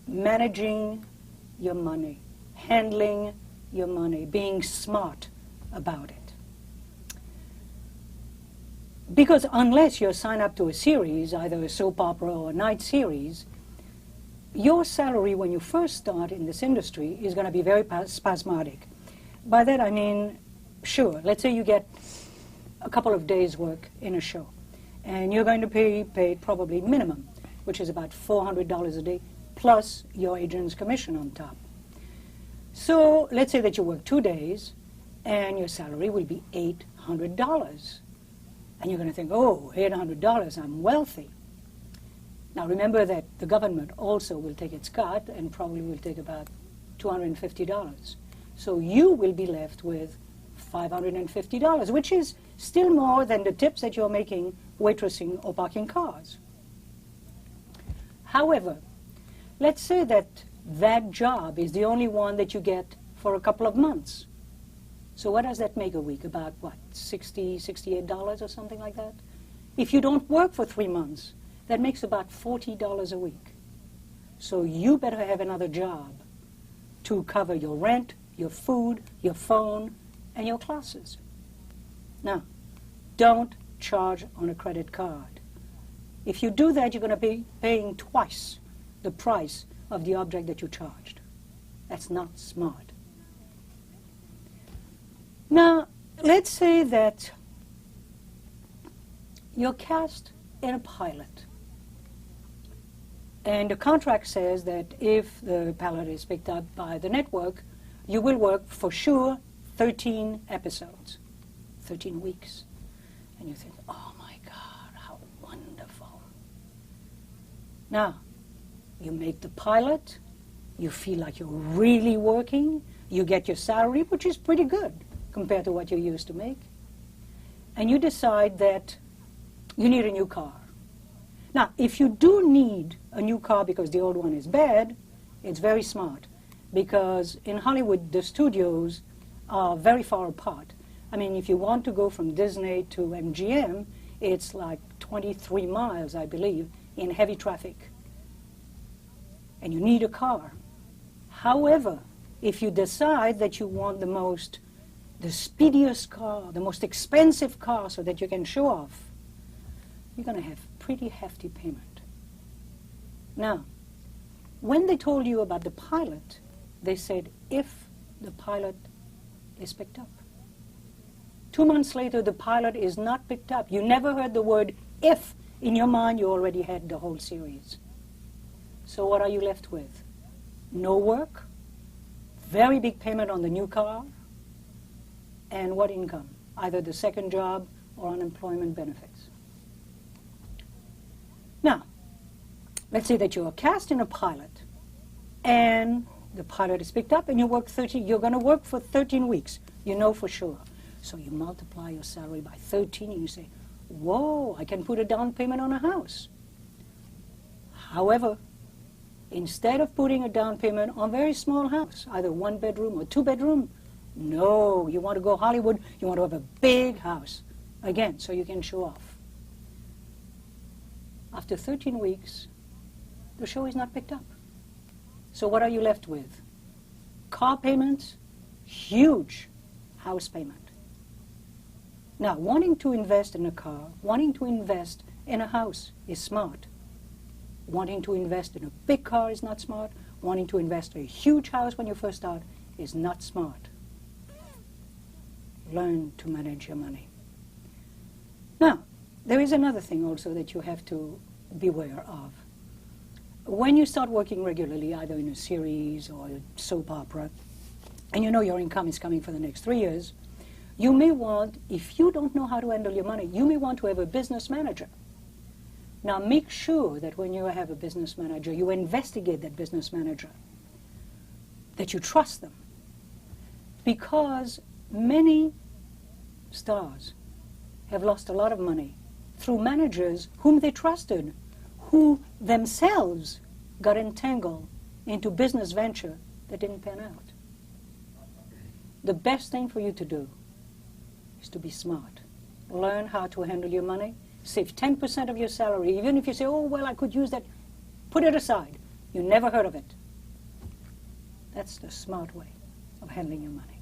managing your money, handling your money, being smart about it. Because unless you're signed up to a series, either a soap opera or a night series, your salary when you first start in this industry is going to be very spasmodic. By that I mean, sure, let's say you get a couple of days' work in a show, and you're going to be paid probably minimum, which is about $400 a day, plus your agent's commission on top. So let's say that you work 2 days, and your salary will be $800. And you're going to think, oh, $800, I'm wealthy. Now remember that the government also will take its cut and probably will take about $250. So you will be left with $550, which is still more than the tips that you're making waitressing or parking cars. However, let's say that that job is the only one that you get for a couple of months. So what does that make a week? About what, $60, $68 or something like that? If you don't work for 3 months, that makes about $40 a week. So you better have another job to cover your rent, your food, your phone, and your classes. Now, don't charge on a credit card. If you do that, you're going to be paying twice the price of the object that you charged. That's not smart. Now, let's say that you're cast in a pilot, and the contract says that if the pilot is picked up by the network, you will work for sure 13 episodes, 13 weeks. And you think, oh my God, how wonderful. Now, you make the pilot, you feel like you're really working, you get your salary, which is pretty good compared to what you used to make, and you decide that you need a new car. Now, if you do need a new car because the old one is bad, it's very smart, because in Hollywood, the studios are very far apart. I mean, if you want to go from Disney to MGM, it's like 23 miles, I believe, in heavy traffic. And you need a car. However, if you decide that you want the speediest car, the most expensive car so that you can show off, you're going to have pretty hefty payment. Now, when they told you about the pilot, they said if the pilot is picked up. 2 months later, the pilot is not picked up. You never heard the word if. In your mind, you already had the whole series. So what are you left with? No work, very big payment on the new car, and what income? Either the second job or unemployment benefits. Now, let's say that you are cast in a pilot, and the pilot is picked up, and you're going to work for 13 weeks. You know for sure. So you multiply your salary by 13, and you say, whoa, I can put a down payment on a house. However, instead of putting a down payment on a very small house, either 1 bedroom or 2 bedroom, no, you want to go Hollywood, you want to have a big house, again, so you can show off. After 13 weeks, the show is not picked up. So what are you left with? Car payments, huge house payment. Now, wanting to invest in a car, wanting to invest in a house is smart. Wanting to invest in a big car is not smart. Wanting to invest in a huge house when you first start is not smart. Learn to manage your money. Now, there is another thing also that you have to beware of. When you start working regularly, either in a series or a soap opera, and you know your income is coming for the next 3 years, you may want, if you don't know how to handle your money, you may want to have a business manager. Now make sure that when you have a business manager, you investigate that business manager, that you trust them. Because many stars have lost a lot of money through managers whom they trusted, who themselves got entangled into business venture that didn't pan out. The best thing for you to do is to be smart. Learn how to handle your money. Save 10% of your salary. Even if you say, oh, well, I could use that, put it aside. You never heard of it. That's the smart way of handling your money.